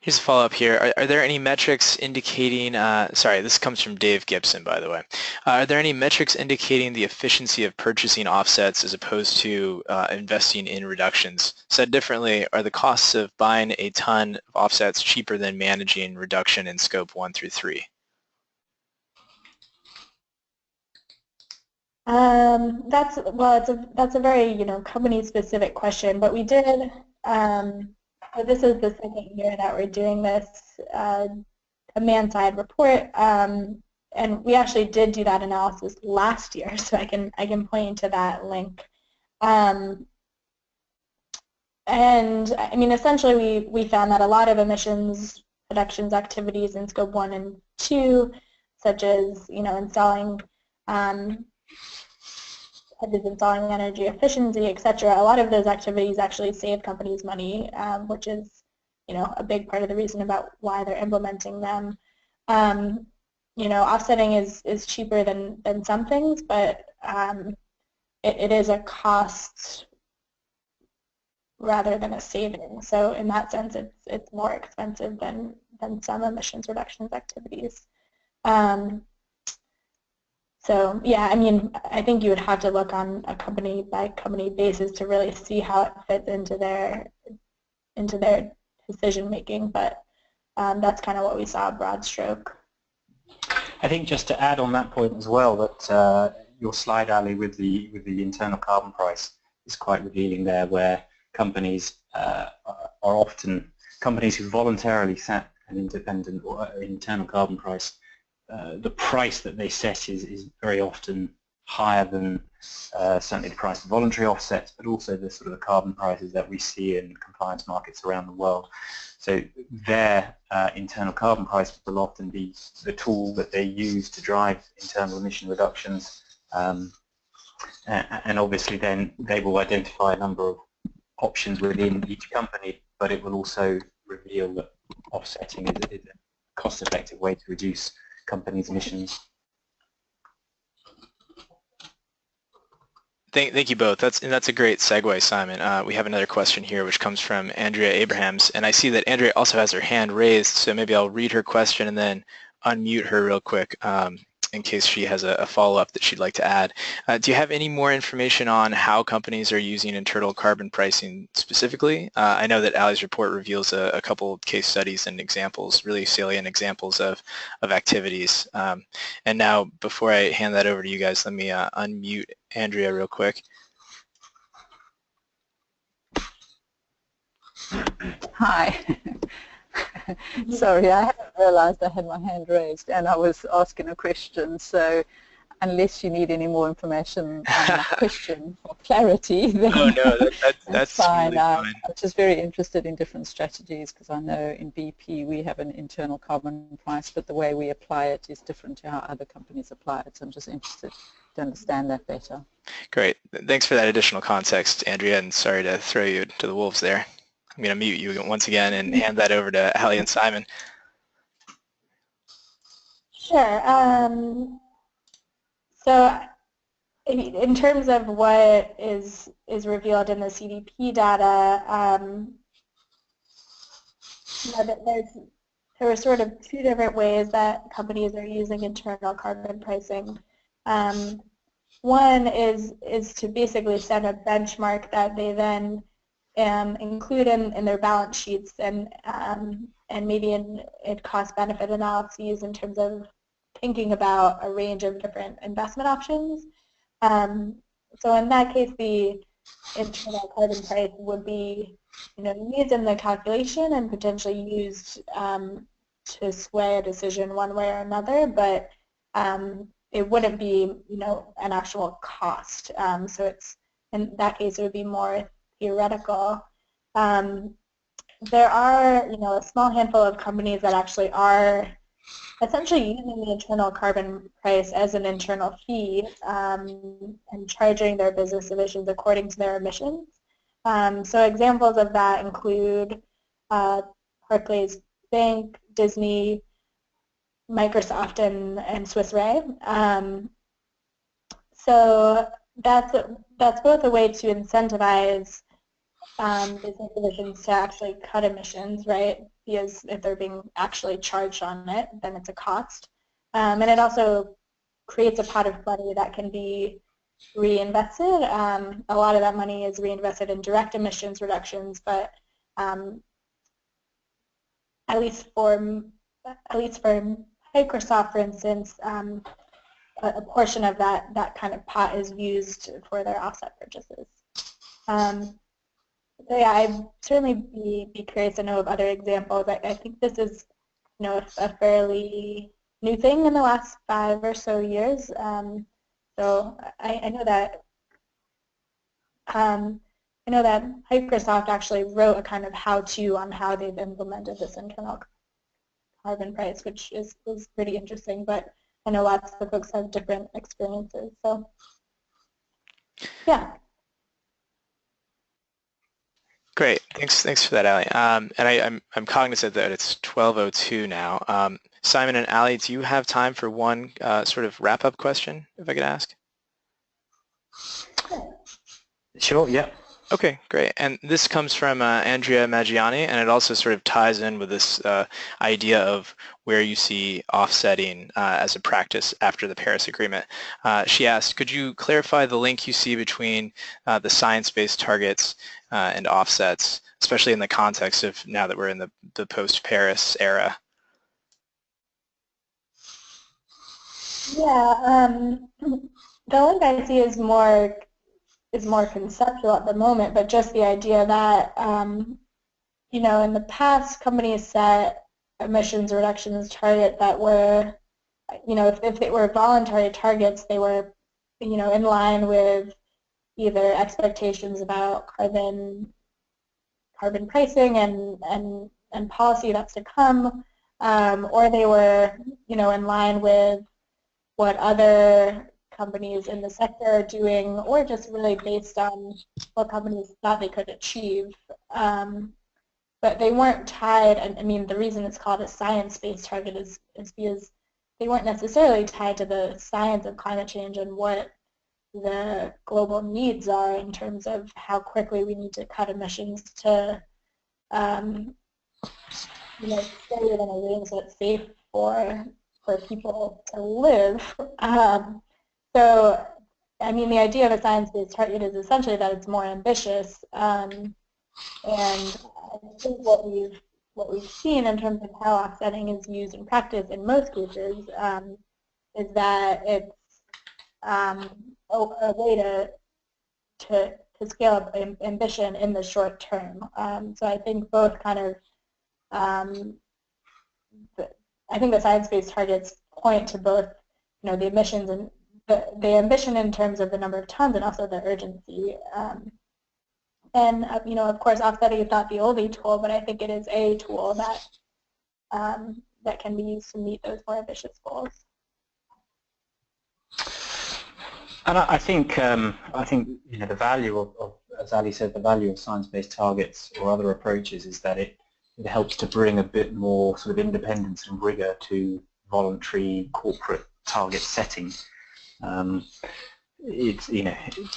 Here's a follow-up here. Are there any metrics indicating, sorry, this comes from Dave Gibson, by the way. Are there any metrics indicating the efficiency of purchasing offsets as opposed to investing in reductions? Said differently, are the costs of buying a ton of offsets cheaper than managing reduction in scope 1 through 3? That's a very company-specific question, but we did. This is the second year that we're doing this demand-side report, and we actually did do that analysis last year, so I can point you to that link. And I mean, essentially, we found that a lot of emissions reductions activities in scope 1 and 2, such as installing energy efficiency, etc. A lot of those activities actually save companies money, which is, a big part of the reason about why they're implementing them. Offsetting is cheaper than some things, but it is a cost rather than a saving. So in that sense, it's more expensive than some emissions reductions activities. So yeah, I mean, I think you would have to look on a company by company basis to really see how it fits into their decision making, but that's kind of what we saw, broad stroke. I think just to add on that point as well, that your slide, Allie, with the internal carbon price is quite revealing there, where companies are often companies who voluntarily set an independent or internal carbon price. The price that they set is very often higher than certainly the price of voluntary offsets, but also the sort of the carbon prices that we see in compliance markets around the world. So their internal carbon price will often be the tool that they use to drive internal emission reductions, and obviously then they will identify a number of options within each company, but it will also reveal that offsetting is a cost-effective way to reduce companies' emissions. Thank you both. That's a great segue, Simon. We have another question here, which comes from Andrea Abrahams, and I see that Andrea also has her hand raised, so maybe I'll read her question and then unmute her real quick in case she has a follow-up that she'd like to add. Do you have any more information on how companies are using internal carbon pricing specifically? I know that Allie's report reveals a couple case studies and examples, really salient examples of activities. And now, before I hand that over to you guys, let me unmute Andrea real quick. Hi. Sorry, I hadn't realized I had my hand raised and I was asking a question, so unless you need any more information on my question for clarity, then no, that's fine. really fine. I'm just very interested in different strategies because I know in BP we have an internal carbon price, but the way we apply it is different to how other companies apply it, so I'm just interested to understand that better. Great. Thanks for that additional context, Andrea, and sorry to throw you to the wolves there. I'm going to mute you once again and hand that over to Allie and Simon. Sure. So in terms of what is revealed in the CDP data, there are sort of two different ways that companies are using internal carbon pricing. One is to basically set a benchmark that they then include in their balance sheets and maybe in cost-benefit analyses in terms of thinking about a range of different investment options. So in that case, the internal carbon price would be, used in the calculation and potentially used to sway a decision one way or another, but it wouldn't be, an actual cost. So it's, in that case, it would be more theoretical. There are, a small handful of companies that actually are essentially using the internal carbon price as an internal fee and charging their business divisions according to their emissions. So examples of that include Barclays Bank, Disney, Microsoft, and Swiss Re. So that's both a way to incentivize business divisions to actually cut emissions, right? Because if they're being actually charged on it, then it's a cost. And it also creates a pot of money that can be reinvested. A lot of that money is reinvested in direct emissions reductions, but at least for Microsoft, for instance, a portion of that kind of pot is used for their offset purchases. So yeah, I'd certainly be curious to know of other examples. I think this is, a fairly new thing in the last 5 or so years. So I know that Microsoft actually wrote a kind of how-to on how they've implemented this internal carbon price, which is pretty interesting. But I know lots of folks have different experiences. So yeah. Great, thanks for that, Allie. And I'm cognizant that it's 12:02 now. Simon and Allie, do you have time for one sort of wrap-up question, if I could ask? Sure, yeah. Okay, great. And this comes from Andrea Maggiani, and it also sort of ties in with this idea of where you see offsetting as a practice after the Paris Agreement. She asked, could you clarify the link you see between the science-based targets and offsets, especially in the context of now that we're in the post-Paris era? Yeah, the link I see is more conceptual at the moment, but just the idea that, in the past, companies set emissions reductions target that were, if they were voluntary targets, they were in line with either expectations about carbon pricing and policy that's to come, or they were, in line with what other companies in the sector are doing, or just really based on what companies thought they could achieve. But they weren't tied. I mean, the reason it's called a science-based target is because they weren't necessarily tied to the science of climate change and what the global needs are in terms of how quickly we need to cut emissions to stay within a range that's safe for people to live. So, I mean, the idea of a science-based target is essentially that it's more ambitious, and I think what we've seen in terms of how offsetting is used in practice in most cases is that it's a way to scale up ambition in the short term. So I think both kind of I think the science-based targets point to both, the emissions and the ambition in terms of the number of tons and also the urgency. And of course, offsetting is not the only tool, but I think it is a tool that that can be used to meet those more ambitious goals. And I think the value of, as Ali said, the value of science-based targets or other approaches is that it helps to bring a bit more sort of independence and rigor to voluntary corporate target setting. It's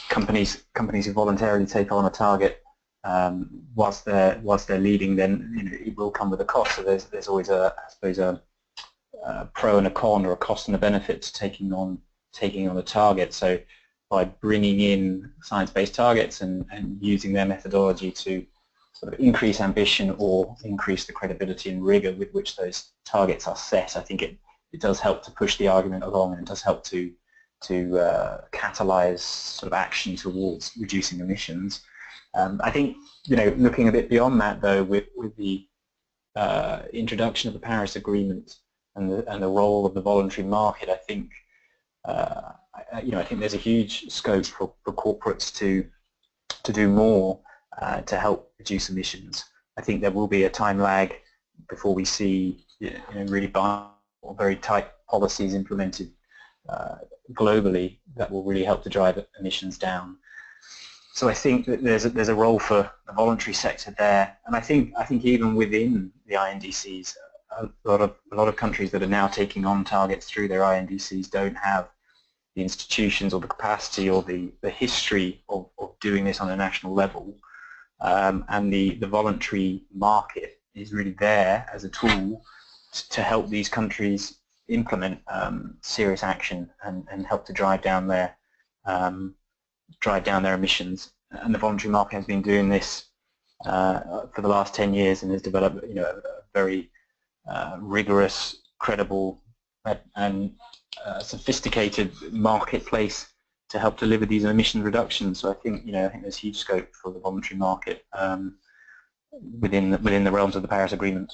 companies who voluntarily take on a target, whilst they're leading, then it will come with a cost. So there's always I suppose a pro and a con, or a cost and a benefit to taking on a target. So by bringing in science-based targets and using their methodology to sort of increase ambition or increase the credibility and rigor with which those targets are set, I think it does help to push the argument along, and it does help to catalyze sort of action towards reducing emissions. I think looking a bit beyond that, though, with the introduction of the Paris Agreement and the role of the voluntary market, I think I think there's a huge scope for corporates to do more to help reduce emissions. I think there will be a time lag before we see really very tight policies implemented globally that will really help to drive emissions down. So I think that there's a role for the voluntary sector there, and I think even within the INDCs, a lot of countries that are now taking on targets through their INDCs don't have the institutions or the capacity or the history of doing this on a national level, and the voluntary market is really there as a tool to help these countries implement serious action and help to drive down their emissions. And the voluntary market has been doing this for the last 10 years and has developed a very rigorous, credible, and sophisticated marketplace to help deliver these emission reductions. So I think there's huge scope for the voluntary market within the realms of the Paris Agreement.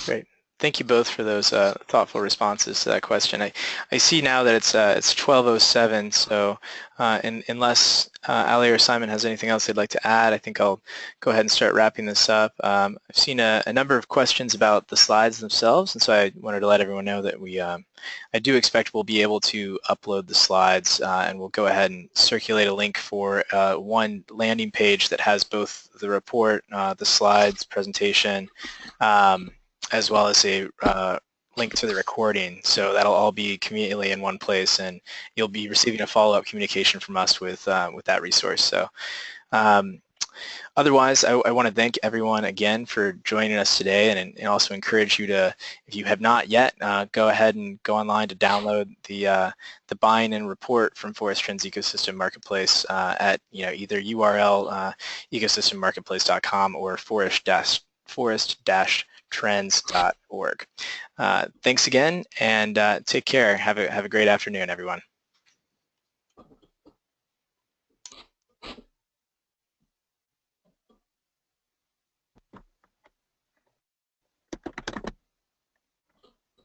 Great. Thank you both for those thoughtful responses to that question. I see now that it's 12:07, so unless Allie or Simon has anything else they'd like to add, I think I'll go ahead and start wrapping this up. I've seen a number of questions about the slides themselves, and so I wanted to let everyone know that I do expect we'll be able to upload the slides, and we'll go ahead and circulate a link for one landing page that has both the report, the slides, presentation, as well as a link to the recording. So that'll all be conveniently in one place, and you'll be receiving a follow-up communication from us with that resource. So otherwise, I want to thank everyone again for joining us today, and also encourage you to, if you have not yet, go ahead and go online to download the buy-in report from Forest Trends Ecosystem Marketplace at either URL ecosystemmarketplace.com or forest-trends.org. Thanks again, and take care. Have a great afternoon, everyone.